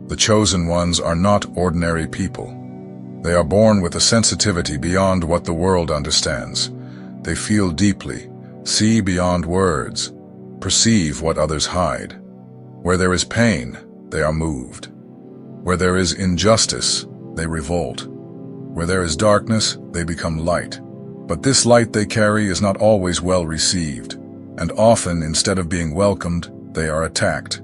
The chosen ones are not ordinary people. They are born with a sensitivity beyond what the world understands. They feel deeply, see beyond words, perceive what others hide. Where there is pain, they are moved. Where there is injustice, they revolt. Where there is darkness, they become light. But this light they carry is not always well received, and often, instead of being welcomed, they are attacked.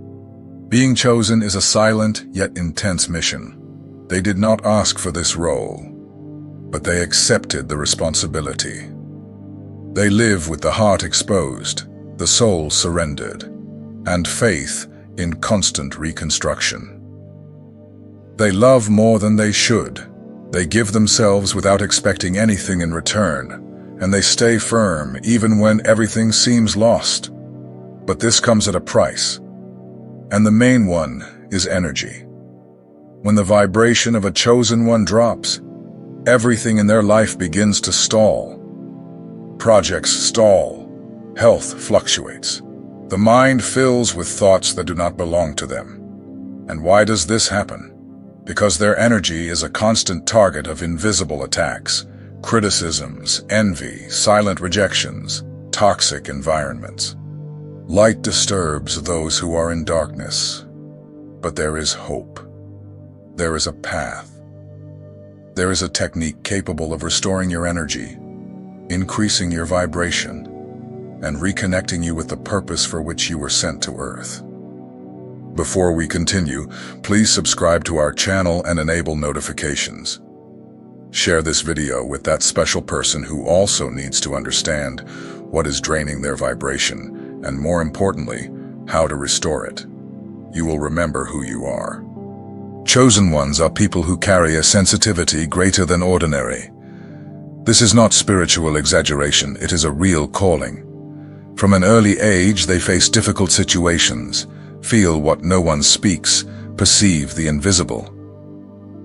Being chosen is a silent yet intense mission. They did not ask for this role, but they accepted the responsibility. They live with the heart exposed, the soul surrendered, and faith in constant reconstruction. They love more than they should. They give themselves without expecting anything in return, and they stay firm even when everything seems lost. But this comes at a price, and the main one is energy. When the vibration of a chosen one drops, everything in their life begins to stall. Projects stall, health fluctuates. The mind fills with thoughts that do not belong to them. And why does this happen? Because their energy is a constant target of invisible attacks, criticisms, envy, silent rejections, toxic environments. Light disturbs those who are in darkness, but there is hope. There is a path. There is a technique capable of restoring your energy, increasing your vibration, and reconnecting you with the purpose for which you were sent to Earth. Before we continue, please subscribe to our channel and enable notifications. Share this video with that special person who also needs to understand what is draining their vibration, and more importantly, how to restore it. You will remember who you are. Chosen ones are people who carry a sensitivity greater than ordinary. This is not spiritual exaggeration, it is a real calling. From an early age, they face difficult situations, feel what no one speaks, perceive the invisible.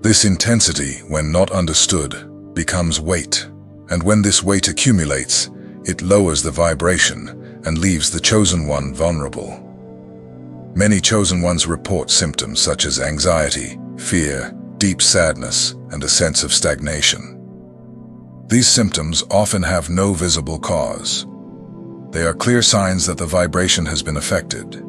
This intensity, when not understood, becomes weight, and when this weight accumulates, it lowers the vibration and leaves the chosen one vulnerable. Many chosen ones report symptoms such as anxiety, fear, deep sadness, and a sense of stagnation. These symptoms often have no visible cause. They are clear signs that the vibration has been affected.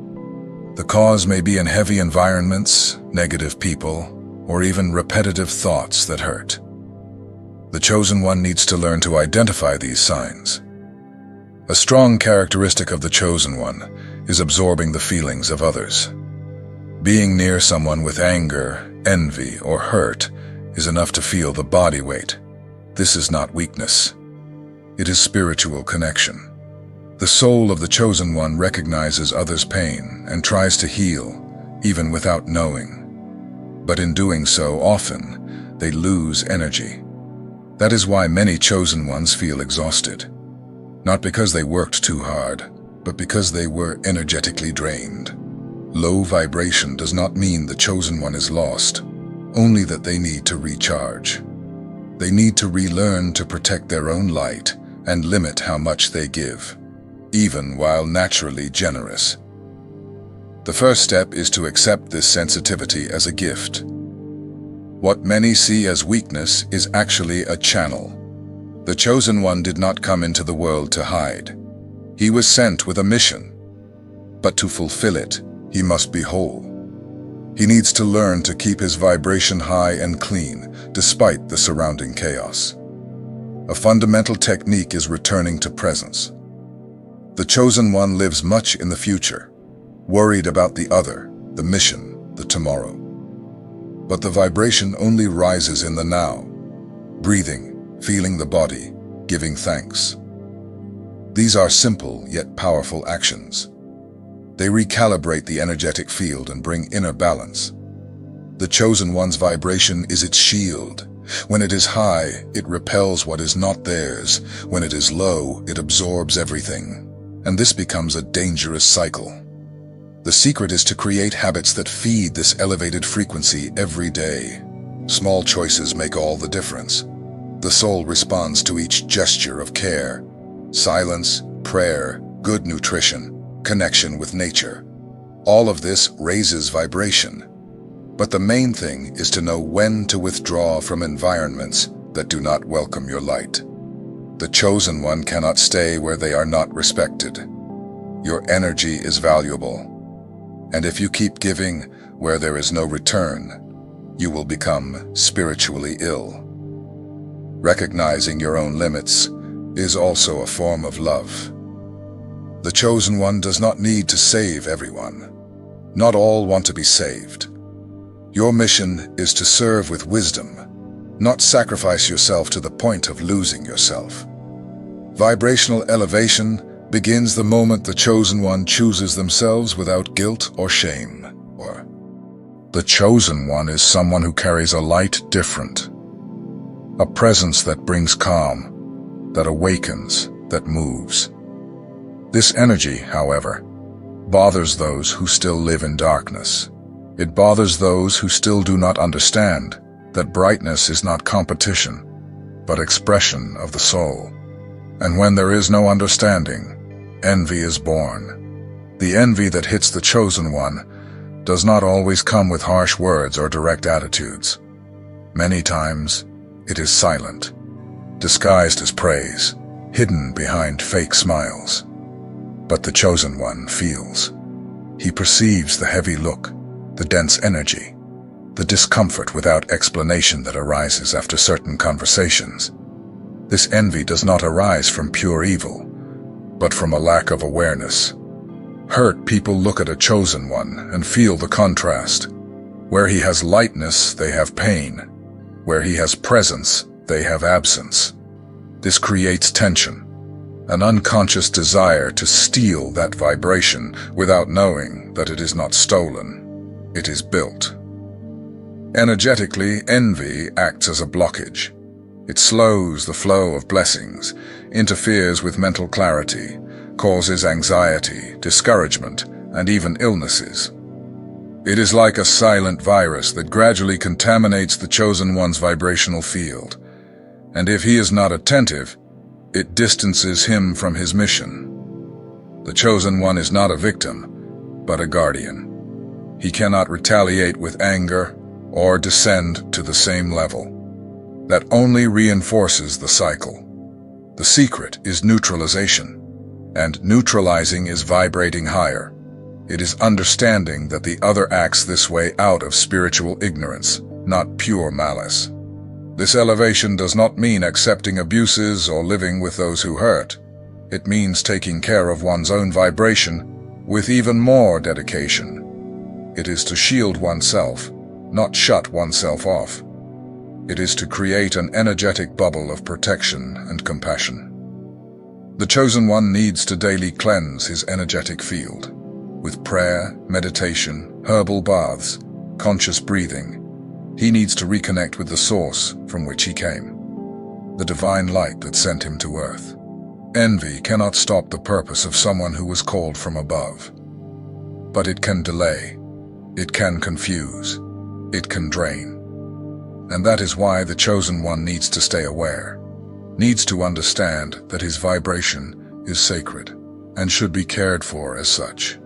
The cause may be in heavy environments, negative people, or even repetitive thoughts that hurt. The chosen one needs to learn to identify these signs. A strong characteristic of the chosen one is absorbing the feelings of others. Being near someone with anger, envy, or hurt is enough to feel the body weight. This is not weakness. It is spiritual connection. The soul of the chosen one recognizes others' pain and tries to heal, even without knowing. But in doing so, often, they lose energy. That is why many chosen ones feel exhausted. Not because they worked too hard, but because they were energetically drained. Low vibration does not mean the chosen one is lost, only that they need to recharge. They need to relearn to protect their own light and limit how much they give, even while naturally generous. The first step is to accept this sensitivity as a gift. What many see as weakness is actually a channel. The chosen one did not come into the world to hide. He was sent with a mission. But to fulfill it, he must be whole. He needs to learn to keep his vibration high and clean, despite the surrounding chaos. A fundamental technique is returning to presence. The chosen one lives much in the future, worried about the other, the mission, the tomorrow. But the vibration only rises in the now, breathing, feeling the body, giving thanks. These are simple yet powerful actions. They recalibrate the energetic field and bring inner balance. The chosen one's vibration is its shield. When it is high, it repels what is not theirs. When it is low, it absorbs everything. And this becomes a dangerous cycle. The secret is to create habits that feed this elevated frequency every day. Small choices make all the difference. The soul responds to each gesture of care. Silence, prayer, good nutrition, connection with nature. All of this raises vibration. But the main thing is to know when to withdraw from environments that do not welcome your light. The chosen one cannot stay where they are not respected. Your energy is valuable, and if you keep giving where there is no return, you will become spiritually ill. Recognizing your own limits is also a form of love. The chosen one does not need to save everyone. Not all want to be saved. Your mission is to serve with wisdom, not sacrifice yourself to the point of losing yourself. Vibrational elevation begins the moment the chosen one chooses themselves without guilt or shame. The chosen one is someone who carries a light different, a presence that brings calm, that awakens, that moves. This energy, however, bothers those who still live in darkness. It bothers those who still do not understand that brightness is not competition, but expression of the soul. And when there is no understanding, envy is born. The envy that hits the chosen one does not always come with harsh words or direct attitudes. Many times, it is silent, disguised as praise, hidden behind fake smiles. But the chosen one feels. He perceives the heavy look, the dense energy, the discomfort without explanation that arises after certain conversations. This envy does not arise from pure evil, but from a lack of awareness. Hurt people look at a chosen one and feel the contrast. Where he has lightness, they have pain. Where he has presence, they have absence. This creates tension, an unconscious desire to steal that vibration without knowing that it is not stolen. It is built. Energetically, envy acts as a blockage. It slows the flow of blessings, interferes with mental clarity, causes anxiety, discouragement, and even illnesses. It is like a silent virus that gradually contaminates the chosen one's vibrational field, and if he is not attentive, it distances him from his mission. The chosen one is not a victim, but a guardian. He cannot retaliate with anger or descend to the same level. That only reinforces the cycle. The secret is neutralization. And neutralizing is vibrating higher. It is understanding that the other acts this way out of spiritual ignorance, not pure malice. This elevation does not mean accepting abuses or living with those who hurt. It means taking care of one's own vibration with even more dedication. It is to shield oneself, not shut oneself off. It is to create an energetic bubble of protection and compassion. The chosen one needs to daily cleanse his energetic field with prayer, meditation, herbal baths, conscious breathing. He needs to reconnect with the source from which he came, the divine light that sent him to earth. Envy cannot stop the purpose of someone who was called from above, but it can delay, it can confuse, it can drain. And that is why the chosen one needs to stay aware. Needs to understand that his vibration is sacred and should be cared for as such.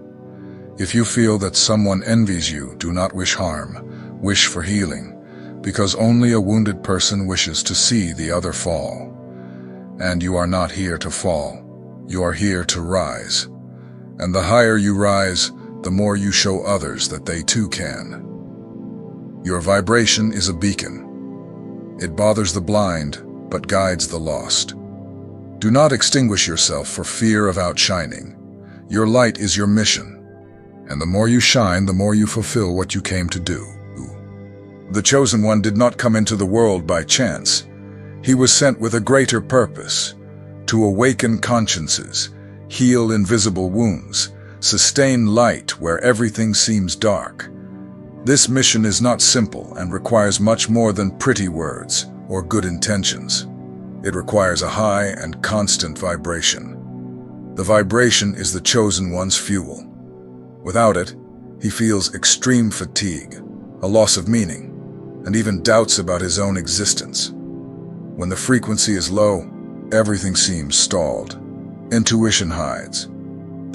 If you feel that someone envies you, do not wish harm, wish for healing, because only a wounded person wishes to see the other fall. And you are not here to fall, you are here to rise. And the higher you rise, the more you show others that they too can. Your vibration is a beacon. It bothers the blind, but guides the lost. Do not extinguish yourself for fear of outshining. Your light is your mission, and the more you shine, the more you fulfill what you came to do. The chosen one did not come into the world by chance. He was sent with a greater purpose, to awaken consciences, heal invisible wounds, sustain light where everything seems dark. This mission is not simple and requires much more than pretty words or good intentions. It requires a high and constant vibration. The vibration is the chosen one's fuel. Without it, he feels extreme fatigue, a loss of meaning, and even doubts about his own existence. When the frequency is low, everything seems stalled. Intuition hides.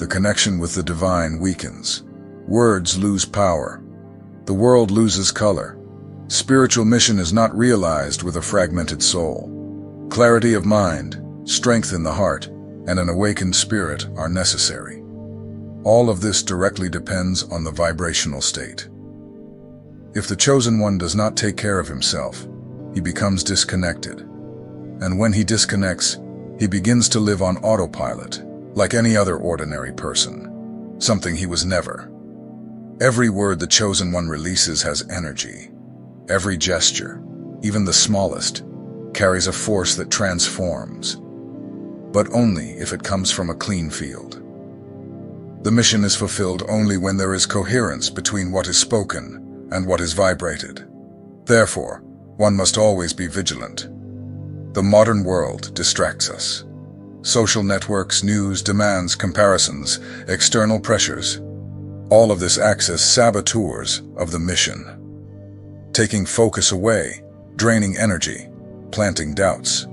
The connection with the divine weakens. Words lose power. the world loses color. Spiritual mission is not realized with a fragmented soul. Clarity of mind, strength in the heart, and an awakened spirit are necessary. All of this directly depends on the vibrational state. If the chosen one does not take care of himself, he becomes disconnected. And when he disconnects, he begins to live on autopilot, like any other ordinary person, something he was never. Every word the chosen one releases has energy. Every gesture, even the smallest, carries a force that transforms, but only if it comes from a clean field. The mission is fulfilled only when there is coherence between what is spoken and what is vibrated. Therefore, one must always be vigilant. The modern world distracts us. Social networks, news, demands, comparisons, external pressures. All of this acts as saboteurs of the mission, taking focus away, draining energy, planting doubts.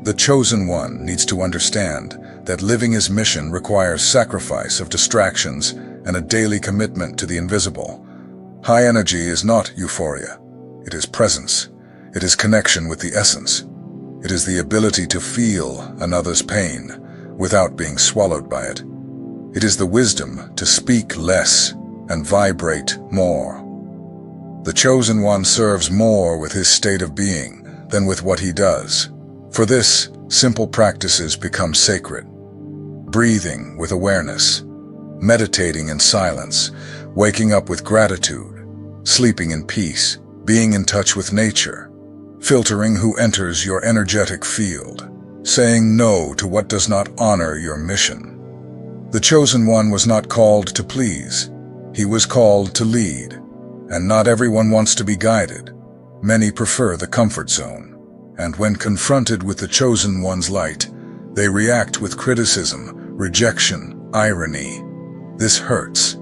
The chosen one needs to understand that living his mission requires sacrifice of distractions and a daily commitment to the invisible. High energy is not euphoria. It is presence. It is connection with the essence. It is the ability to feel another's pain without being swallowed by it. It is the wisdom to speak less and vibrate more. The chosen one serves more with his state of being than with what he does. For this, simple practices become sacred. Breathing with awareness, meditating in silence, waking up with gratitude, sleeping in peace, being in touch with nature, filtering who enters your energetic field, saying no to what does not honor your mission. The chosen one was not called to please. He was called to lead. And not everyone wants to be guided. Many prefer the comfort zone. And when confronted with the chosen one's light, they react with criticism, rejection, irony. This hurts,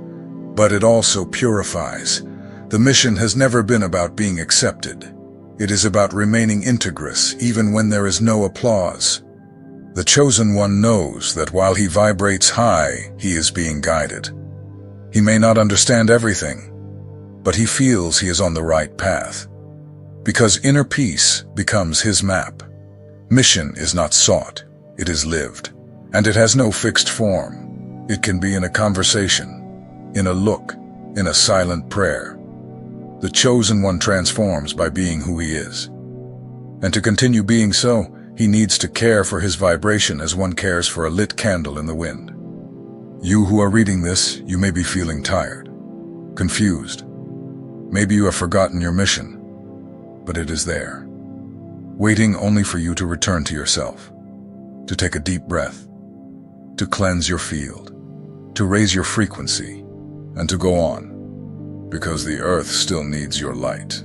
but it also purifies. The mission has never been about being accepted. It is about remaining integrous even when there is no applause. The chosen one knows that while he vibrates high, he is being guided. He may not understand everything, but he feels he is on the right path. Because inner peace becomes his map. Mission is not sought, it is lived. And it has no fixed form. It can be in a conversation, in a look, in a silent prayer. The chosen one transforms by being who he is. And to continue being so, he needs to care for his vibration as one cares for a lit candle in the wind. You who are reading this, you may be feeling tired, confused. Maybe you have forgotten your mission, but it is there, waiting only for you to return to yourself, to take a deep breath, to cleanse your field, to raise your frequency, and to go on, because the earth still needs your light.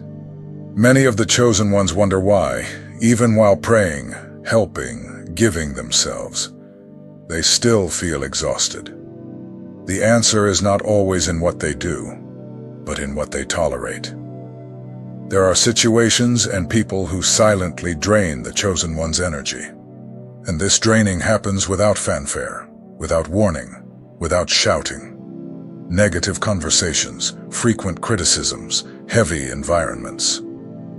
Many of the chosen ones wonder why, even while praying, helping, giving themselves, they still feel exhausted. The answer is not always in what they do, but in what they tolerate. There are situations and people who silently drain the chosen one's energy. And this draining happens without fanfare, without warning, without shouting. Negative conversations, frequent criticisms, heavy environments.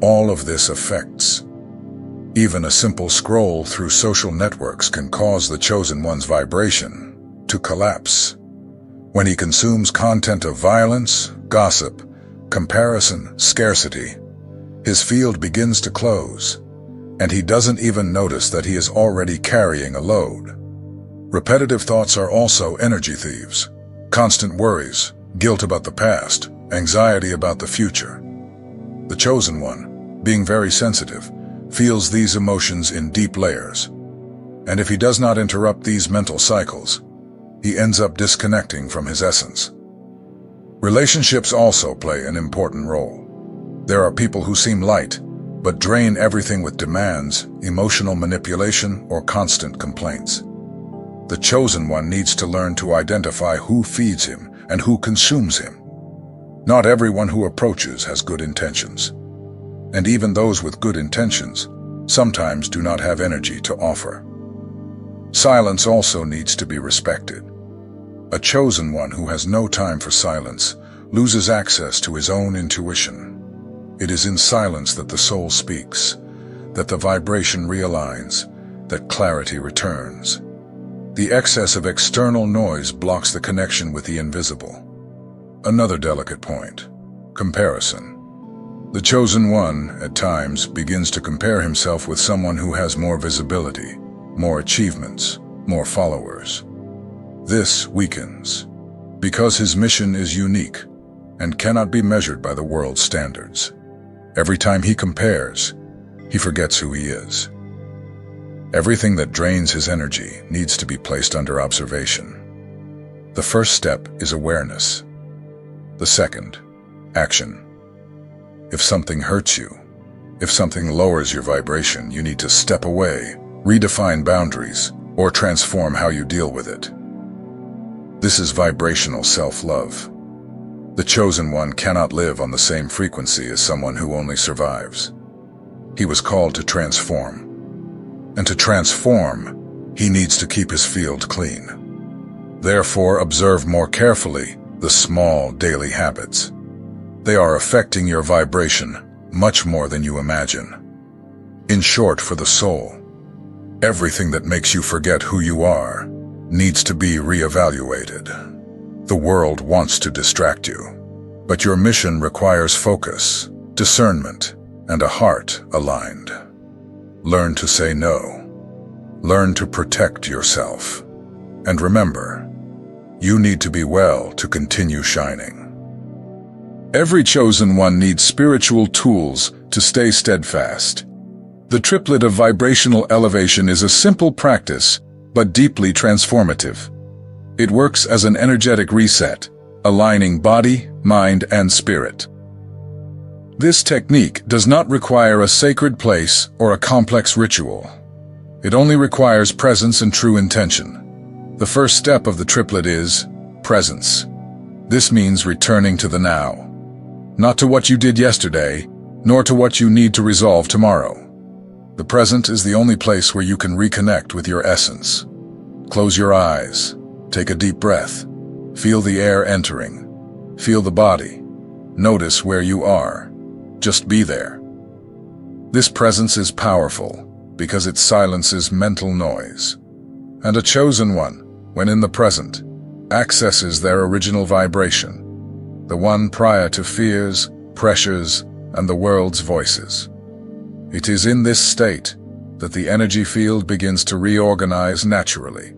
All of this affects. Even a simple scroll through social networks can cause the chosen one's vibration to collapse. When he consumes content of violence, gossip, comparison, scarcity, his field begins to close, and he doesn't even notice that he is already carrying a load. Repetitive thoughts are also energy thieves. Constant worries, guilt about the past, anxiety about the future. The chosen one, being very sensitive, feels these emotions in deep layers. And if he does not interrupt these mental cycles, he ends up disconnecting from his essence. Relationships also play an important role. There are people who seem light, but drain everything with demands, emotional manipulation, or constant complaints. The chosen one needs to learn to identify who feeds him and who consumes him. Not everyone who approaches has good intentions. And even those with good intentions sometimes do not have energy to offer. Silence also needs to be respected. A chosen one who has no time for silence loses access to his own intuition. It is in silence that the soul speaks, that the vibration realigns, that clarity returns. The excess of external noise blocks the connection with the invisible. Another delicate point: comparison. The chosen one, at times, begins to compare himself with someone who has more visibility, more achievements, more followers. This weakens, because his mission is unique and cannot be measured by the world's standards. Every time he compares, he forgets who he is. Everything that drains his energy needs to be placed under observation. The first step is awareness. The second, action. If something hurts you, if something lowers your vibration, you need to step away, redefine boundaries, or transform how you deal with it. This is vibrational self-love. The chosen one cannot live on the same frequency as someone who only survives. He was called to transform. And to transform, he needs to keep his field clean. Therefore, observe more carefully the small daily habits. They are affecting your vibration much more than you imagine. In short, for the soul, everything that makes you forget who you are needs to be reevaluated. The world wants to distract you, but your mission requires focus, discernment, and a heart aligned. Learn to say no. Learn to protect yourself. And remember, you need to be well to continue shining. Every chosen one needs spiritual tools to stay steadfast. The triplet of vibrational elevation is a simple practice, but deeply transformative. It works as an energetic reset, aligning body, mind, and spirit. This technique does not require a sacred place or a complex ritual. It only requires presence and true intention. The first step of the triplet is presence. This means returning to the now. Not to what you did yesterday, nor to what you need to resolve tomorrow. The present is the only place where you can reconnect with your essence. Close your eyes. Take a deep breath. Feel the air entering. Feel the body. Notice where you are. Just be there. This presence is powerful because it silences mental noise. And a chosen one, when in the present, accesses their original vibration, the one prior to fears, pressures, and the world's voices. It is in this state that the energy field begins to reorganize naturally.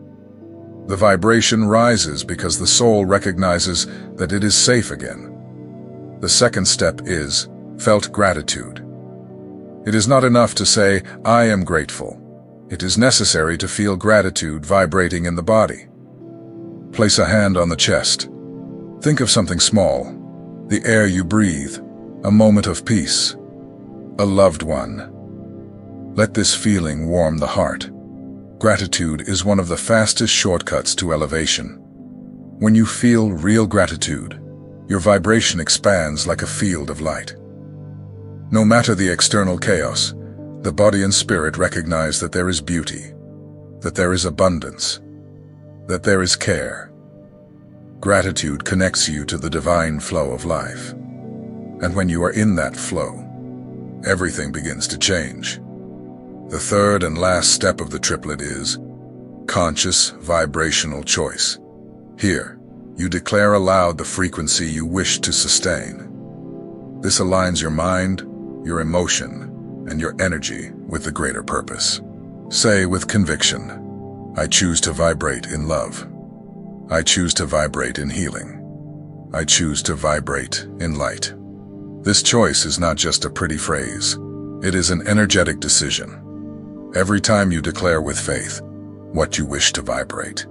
The vibration rises because the soul recognizes that it is safe again. The second step is felt gratitude. It is not enough to say, "I am grateful." It is necessary to feel gratitude vibrating in the body. Place a hand on the chest. Think of something small, the air you breathe, a moment of peace, a loved one. Let this feeling warm the heart. Gratitude is one of the fastest shortcuts to elevation. When you feel real gratitude, your vibration expands like a field of light. No matter the external chaos, the body and spirit recognize that there is beauty, that there is abundance, that there is care. Gratitude connects you to the divine flow of life. And when you are in that flow, everything begins to change. The third and last step of the triplet is conscious vibrational choice. Here, you declare aloud the frequency you wish to sustain. This aligns your mind, your emotion, and your energy with the greater purpose. Say with conviction, "I choose to vibrate in love. I choose to vibrate in healing. I choose to vibrate in light." This choice is not just a pretty phrase. It is an energetic decision. Every time you declare with faith what you wish to vibrate,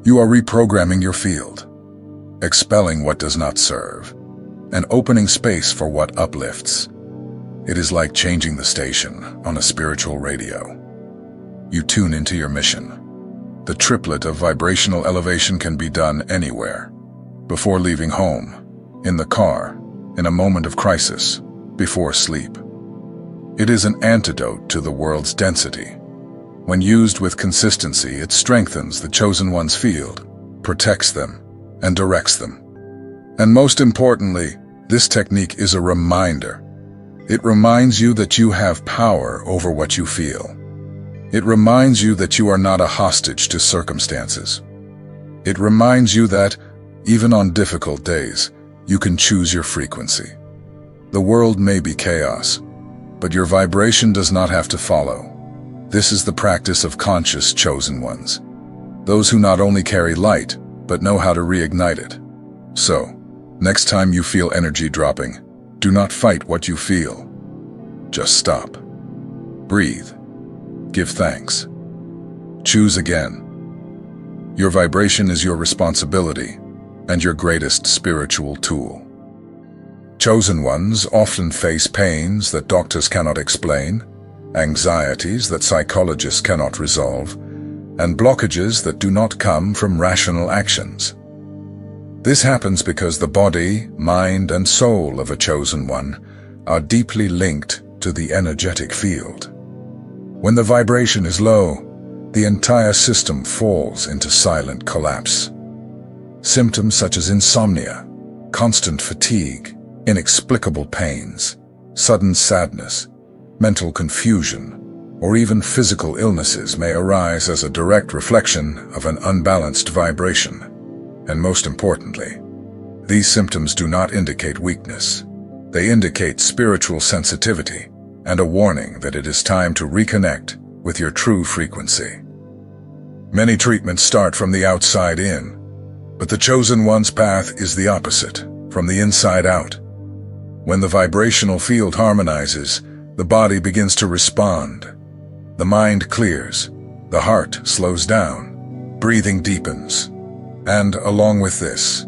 you are reprogramming your field, expelling what does not serve, and opening space for what uplifts. It is like changing the station on a spiritual radio. You tune into your mission. The triplet of vibrational elevation can be done anywhere. Before leaving home, in the car, in a moment of crisis, before sleep. It is an antidote to the world's density. When used with consistency, it strengthens the chosen one's field, protects them, and directs them. And most importantly, this technique is a reminder. It reminds you that you have power over what you feel. It reminds you that you are not a hostage to circumstances. It reminds you that, even on difficult days, you can choose your frequency. The world may be chaos, but your vibration does not have to follow. This is the practice of conscious chosen ones. Those who not only carry light, but know how to reignite it. So, next time you feel energy dropping, do not fight what you feel. Just stop. Breathe. Give thanks. Choose again. Your vibration is your responsibility and your greatest spiritual tool. Chosen ones often face pains that doctors cannot explain, anxieties that psychologists cannot resolve, and blockages that do not come from rational actions. This happens because the body, mind, and soul of a chosen one are deeply linked to the energetic field. When the vibration is low, the entire system falls into silent collapse. Symptoms such as insomnia, constant fatigue, inexplicable pains, sudden sadness, mental confusion, or even physical illnesses may arise as a direct reflection of an unbalanced vibration. And most importantly, these symptoms do not indicate weakness. They indicate spiritual sensitivity and a warning that it is time to reconnect with your true frequency. Many treatments start from the outside in, but the chosen one's path is the opposite, from the inside out. When the vibrational field harmonizes, the body begins to respond. The mind clears, the heart slows down, breathing deepens, and along with this,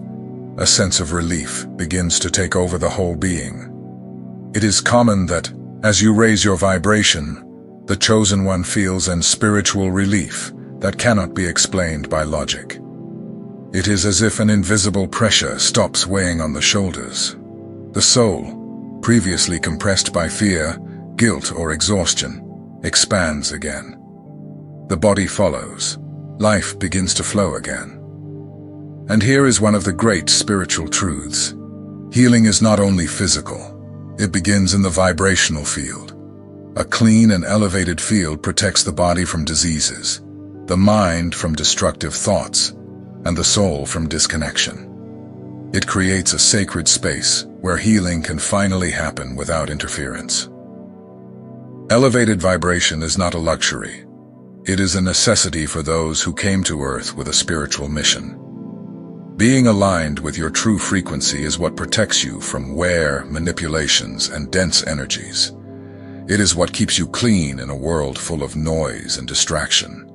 a sense of relief begins to take over the whole being. It is common that, as you raise your vibration, the chosen one feels an spiritual relief that cannot be explained by logic. It is as if an invisible pressure stops weighing on the shoulders. The soul, previously compressed by fear, guilt, or exhaustion, expands again. The body follows. Life begins to flow again. And here is one of the great spiritual truths. Healing is not only physical. It begins in the vibrational field. A clean and elevated field protects the body from diseases, the mind from destructive thoughts, and the soul from disconnection. It creates a sacred space where healing can finally happen without interference. Elevated vibration is not a luxury. It is a necessity for those who came to Earth with a spiritual mission. Being aligned with your true frequency is what protects you from wear, manipulations, and dense energies. It is what keeps you clean in a world full of noise and distraction.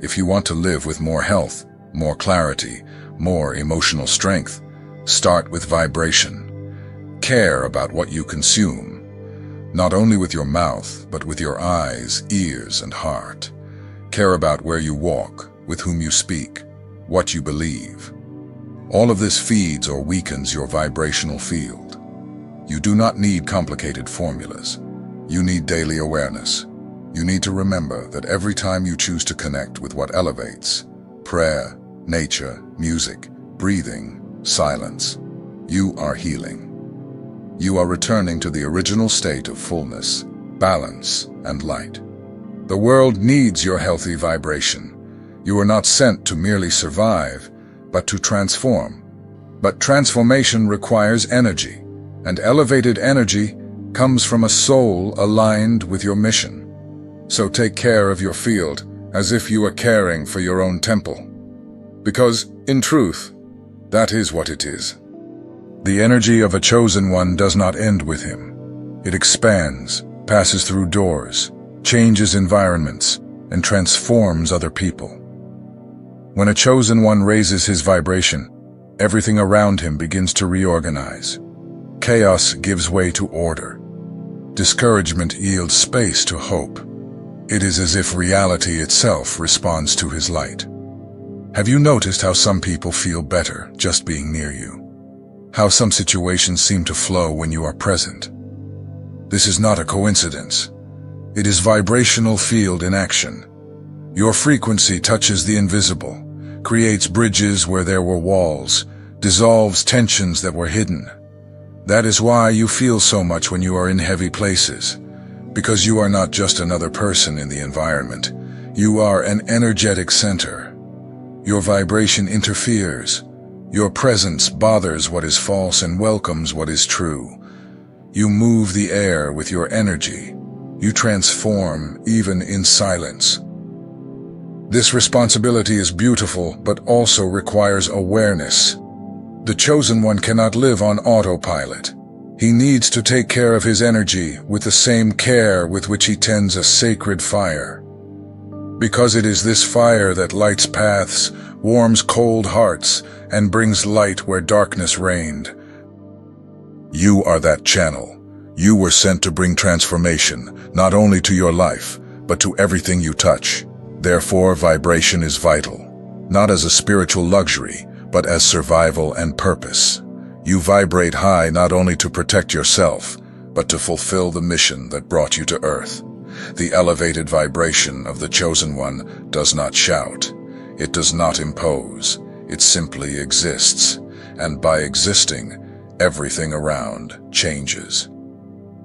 If you want to live with more health, more clarity, more emotional strength, start with vibration. Care about what you consume, not only with your mouth, but with your eyes, ears, and heart. Care about where you walk, with whom you speak, what you believe. All of this feeds or weakens your vibrational field. You do not need complicated formulas. You need daily awareness. You need to remember that every time you choose to connect with what elevates, prayer, nature, music, breathing, silence, you are healing. You are returning to the original state of fullness, balance, and light. The world needs your healthy vibration. You are not sent to merely survive, but to transform. But transformation requires energy, and elevated energy comes from a soul aligned with your mission. So take care of your field as if you are caring for your own temple. Because, in truth, that is what it is. The energy of a chosen one does not end with him. It expands, passes through doors, changes environments, and transforms other people. When a chosen one raises his vibration, everything around him begins to reorganize. Chaos gives way to order. Discouragement yields space to hope. It is as if reality itself responds to his light. Have you noticed how some people feel better just being near you? How some situations seem to flow when you are present? This is not a coincidence. It is vibrational field in action. Your frequency touches the invisible, creates bridges where there were walls, dissolves tensions that were hidden. That is why you feel so much when you are in heavy places, because you are not just another person in the environment. You are an energetic center. Your vibration interferes. Your presence bothers what is false and welcomes what is true. You move the air with your energy. You transform even in silence. This responsibility is beautiful, but also requires awareness. The Chosen One cannot live on autopilot. He needs to take care of his energy with the same care with which he tends a sacred fire. Because it is this fire that lights paths, warms cold hearts, and brings light where darkness reigned. You are that channel. You were sent to bring transformation, not only to your life, but to everything you touch. Therefore, vibration is vital, not as a spiritual luxury, but as survival and purpose. You vibrate high not only to protect yourself, but to fulfill the mission that brought you to Earth. The elevated vibration of the Chosen One does not shout. It does not impose. It simply exists. And by existing, everything around changes.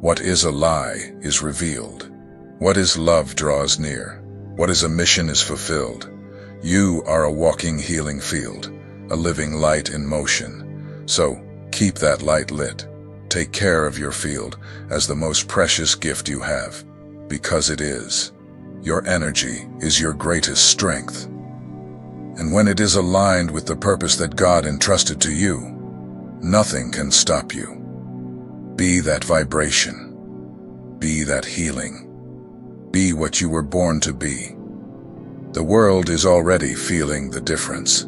What is a lie is revealed. What is love draws near. What is a mission is fulfilled. You are a walking healing field, a living light in motion. So, keep that light lit. Take care of your field as the most precious gift you have, because it is. Your energy is your greatest strength. And when it is aligned with the purpose that God entrusted to you, nothing can stop you. Be that vibration. Be that healing. Be what you were born to be. The world is already feeling the difference.